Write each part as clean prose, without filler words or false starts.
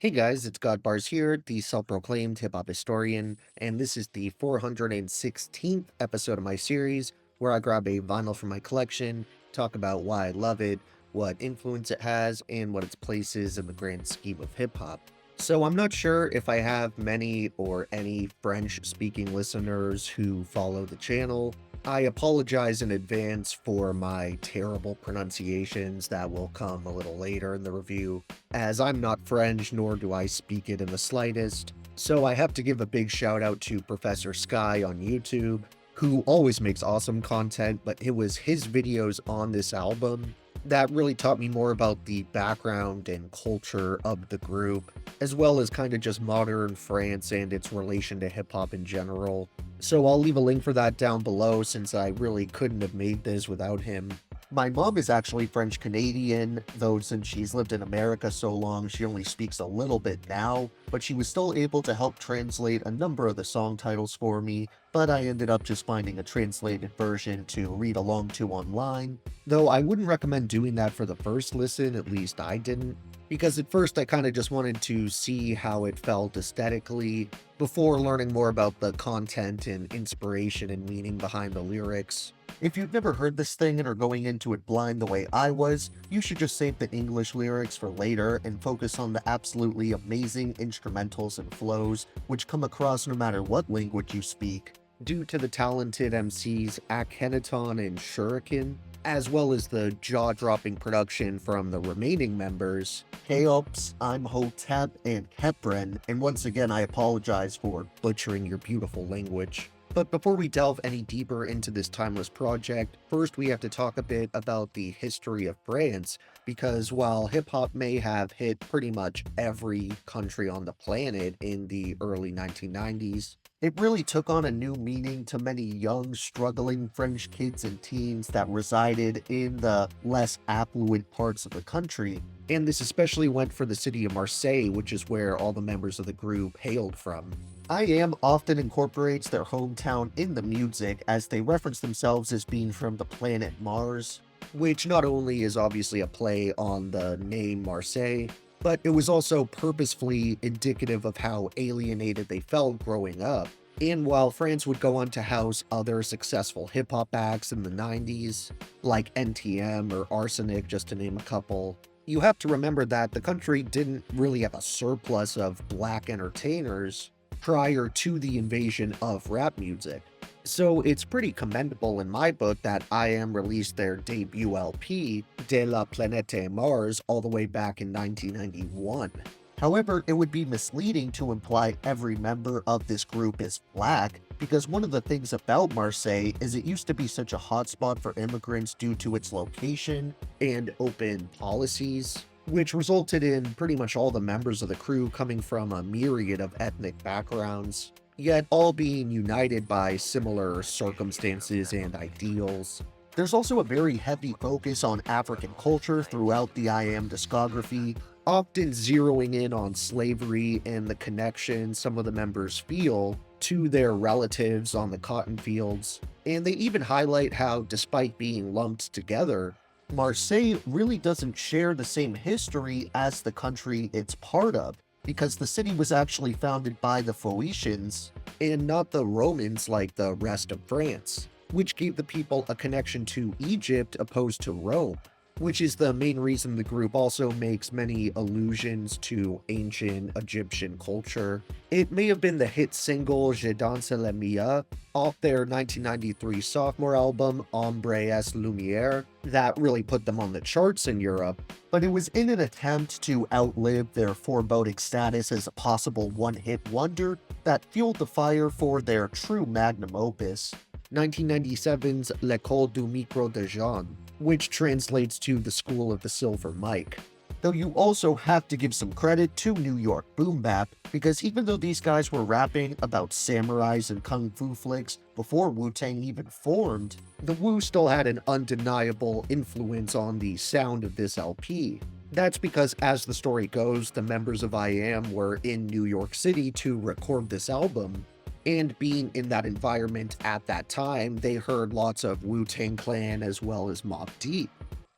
Hey guys, it's Godbars here, the self-proclaimed hip-hop historian, and this is the 416th episode of my series, where I grab a vinyl from my collection, talk about why I love it, what influence it has, and what its place is in the grand scheme of hip-hop. So I'm not sure if I have many or any French-speaking listeners who follow the channel. I apologize in advance for my terrible pronunciations that will come a little later in the review, as I'm not French nor do I speak it in the slightest. So I have to give a big shout out to Professor Sky on YouTube, who always makes awesome content, but it was his videos on this album that really taught me more about the background and culture of the group, as well as kind of just modern France and its relation to hip hop in general. So I'll leave a link for that down below since I really couldn't have made this without him. My mom is actually French Canadian, though since she's lived in America so long, she only speaks a little bit now, but she was still able to help translate a number of the song titles for me, but I ended up just finding a translated version to read along to online. Though I wouldn't recommend doing that for the first listen, at least I didn't, because at first I kind of just wanted to see how it felt aesthetically before learning more about the content and inspiration and meaning behind the lyrics. If you've never heard this thing and are going into it blind the way I was, you should just save the English lyrics for later and focus on the absolutely amazing instrumentals and flows which come across no matter what language you speak, due to the talented MCs Akhenaton and Shuriken, as well as the jaw-dropping production from the remaining members, Cheops, I'm Hotep, and Kepren, and once again I apologize for butchering your beautiful language. But before we delve any deeper into this timeless project, first we have to talk a bit about the history of France, because while hip-hop may have hit pretty much every country on the planet in the early 1990s, it really took on a new meaning to many young, struggling French kids and teens that resided in the less affluent parts of the country, and this especially went for the city of Marseille, which is where all the members of the group hailed from. IAM often incorporates their hometown in the music, as they reference themselves as being from the planet Mars, which not only is obviously a play on the name Marseille, but it was also purposefully indicative of how alienated they felt growing up. And while France would go on to house other successful hip-hop acts in the 90s, like NTM or Arsenic just to name a couple, you have to remember that the country didn't really have a surplus of black entertainers prior to the invasion of rap music. So it's pretty commendable in my book that IAM released their debut LP, De la Planète Mars, all the way back in 1991. However, it would be misleading to imply every member of this group is black, because one of the things about Marseille is it used to be such a hotspot for immigrants due to its location and open policies, which resulted in pretty much all the members of the crew coming from a myriad of ethnic backgrounds, yet all being united by similar circumstances and ideals. There's also a very heavy focus on African culture throughout the IAM discography, often zeroing in on slavery and the connection some of the members feel to their relatives on the cotton fields, and they even highlight how, despite being lumped together, Marseille really doesn't share the same history as the country it's part of, because the city was actually founded by the Phoenicians and not the Romans like the rest of France, which gave the people a connection to Egypt opposed to Rome, which is the main reason the group also makes many allusions to ancient Egyptian culture. It may have been the hit single Je danse la mia off their 1993 sophomore album Ombre es Lumière that really put them on the charts in Europe, but it was in an attempt to outlive their foreboding status as a possible one-hit wonder that fueled the fire for their true magnum opus, 1997's L'École du Micro de Jean, which translates to the School of the Silver Mic. Though you also have to give some credit to New York Boom Bap, because even though these guys were rapping about samurais and kung fu flicks before Wu-Tang even formed, the Wu still had an undeniable influence on the sound of this LP. That's because, as the story goes, the members of IAM were in New York City to record this album, and being in that environment at that time, they heard lots of Wu-Tang Clan as well as Mobb Deep.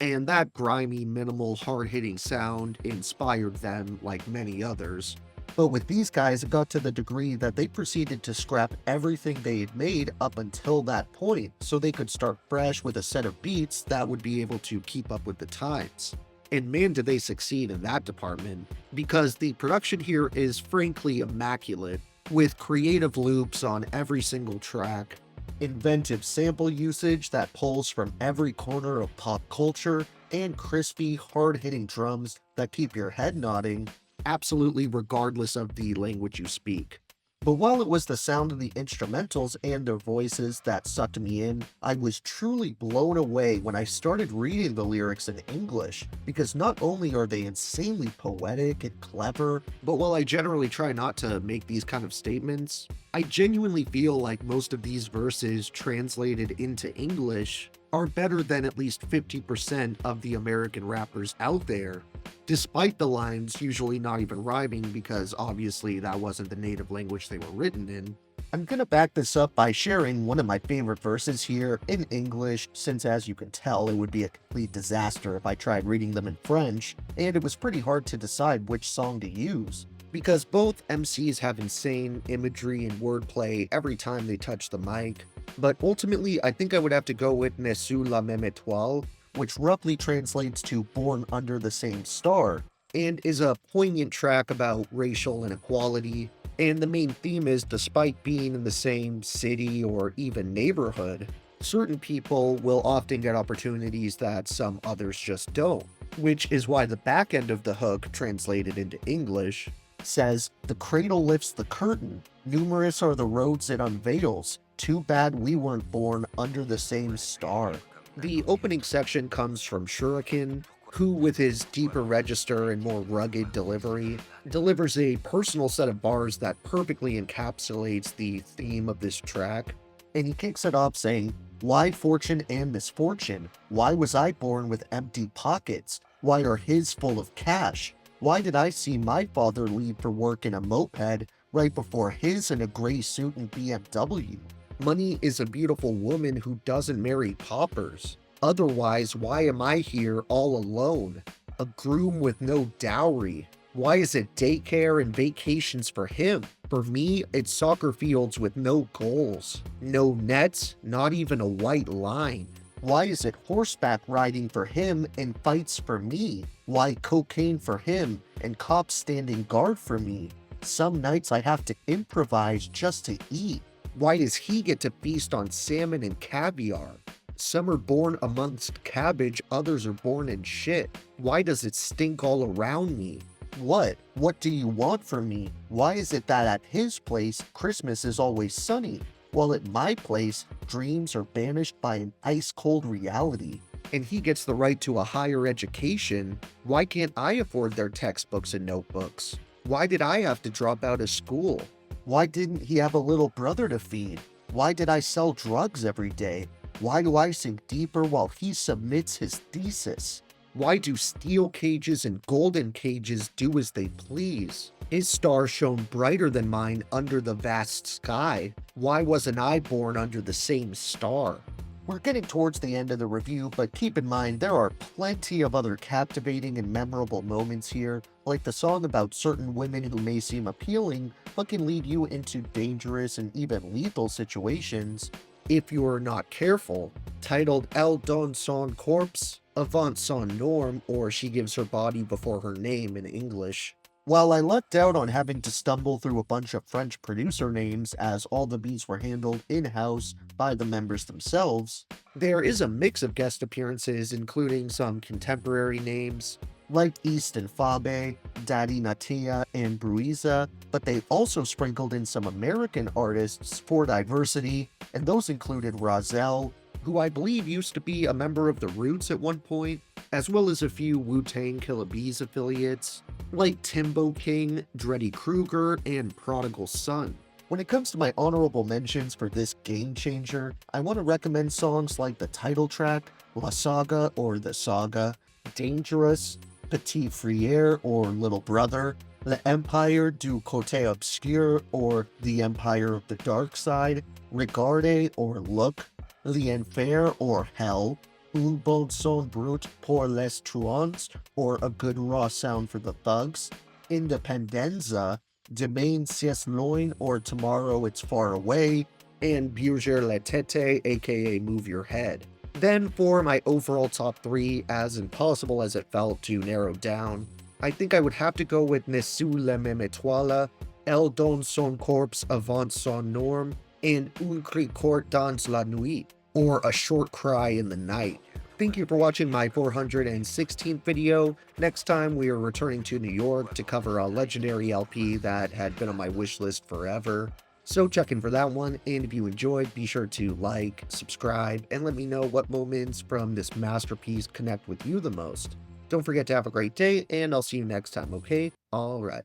and that grimy, minimal, hard-hitting sound inspired them like many others. But with these guys, it got to the degree that they proceeded to scrap everything they had made up until that point, so they could start fresh with a set of beats that would be able to keep up with the times. And man, did they succeed in that department, because the production here is frankly immaculate, with creative loops on every single track, inventive sample usage that pulls from every corner of pop culture, and crispy, hard-hitting drums that keep your head nodding, absolutely regardless of the language you speak. But while it was the sound of the instrumentals and their voices that sucked me in, I was truly blown away when I started reading the lyrics in English, because not only are they insanely poetic and clever, but while I generally try not to make these kind of statements, I genuinely feel like most of these verses translated into English are better than at least 50% of the American rappers out there, despite the lines usually not even rhyming because obviously that wasn't the native language they were written in. I'm gonna back this up by sharing one of my favorite verses here in English, since as you can tell, it would be a complete disaster if I tried reading them in French, and it was pretty hard to decide which song to use, because both MCs have insane imagery and wordplay every time they touch the mic. But ultimately, I think I would have to go with Ne sous la même étoile, which roughly translates to Born Under the Same Star, and is a poignant track about racial inequality. And the main theme is, despite being in the same city or even neighborhood, certain people will often get opportunities that some others just don't, which is why the back end of the hook, translated into English, says, "The cradle lifts the curtain, numerous are the roads it unveils, too bad we weren't born under the same star." The opening section comes from Shuriken, who, with his deeper register and more rugged delivery, delivers a personal set of bars that perfectly encapsulates the theme of this track. And he kicks it off saying, "Why fortune and misfortune? Why was I born with empty pockets? Why are his full of cash? Why did I see my father leave for work in a moped right before his in a gray suit and BMW? Money is a beautiful woman who doesn't marry paupers. Otherwise, why am I here all alone? A groom with no dowry. Why is it daycare and vacations for him? For me, it's soccer fields with no goals. No nets, not even a white line. Why is it horseback riding for him and fights for me? Why cocaine for him and cops standing guard for me? Some nights I have to improvise just to eat. Why does he get to feast on salmon and caviar? Some are born amongst cabbage, others are born in shit. Why does it stink all around me? What do you want from me? Why is it that at his place, Christmas is always sunny, while at my place, dreams are banished by an ice-cold reality? And he gets the right to a higher education. Why can't I afford their textbooks and notebooks? Why did I have to drop out of school? Why didn't he have a little brother to feed? Why did I sell drugs every day? Why do I sink deeper while he submits his thesis? Why do steel cages and golden cages do as they please? His star shone brighter than mine under the vast sky. Why wasn't I born under the same star?" We're getting towards the end of the review, but keep in mind there are plenty of other captivating and memorable moments here, like the song about certain women who may seem appealing, but can lead you into dangerous and even lethal situations if you're not careful, titled Elle donne son corps avant son norme, or She Gives Her Body Before Her Name in English. While I lucked out on having to stumble through a bunch of French producer names as all the beats were handled in-house by the members themselves, there is a mix of guest appearances including some contemporary names like East and Fabe, Daddy Natia, and Bruiza, but they also sprinkled in some American artists for diversity, and those included Rozelle, who I believe used to be a member of The Roots at one point, as well as a few Wu-Tang Killa Bees affiliates, like Timbo King, Dreddy Kruger, and Prodigal Son. When it comes to my honorable mentions for this game changer, I want to recommend songs like the title track, La Saga or The Saga, Dangerous, Petit Frere or Little Brother, L'Empire du Côté Obscur or The Empire of the Dark Side, Regarde or Look, L'Enfer or Hell, Un bon son brut pour les truands, or a good raw sound for the thugs. Independenza, Demain sies loin, or tomorrow it's far away. And Bouger la tete, aka move your head. Then for my overall top 3, as impossible as it felt to narrow down, I think I would have to go with Ne sous la même étoile, Elle donne son corps avant son norme, and Un cri court dans la nuit, or A Short Cry in the Night. Thank you for watching my 416th video. Next time we are returning to New York to cover a legendary LP that had been on my wish list forever. So check in for that one, and if you enjoyed, be sure to like, subscribe, and let me know what moments from this masterpiece connect with you the most. Don't forget to have a great day, and I'll see you next time, okay? Alright.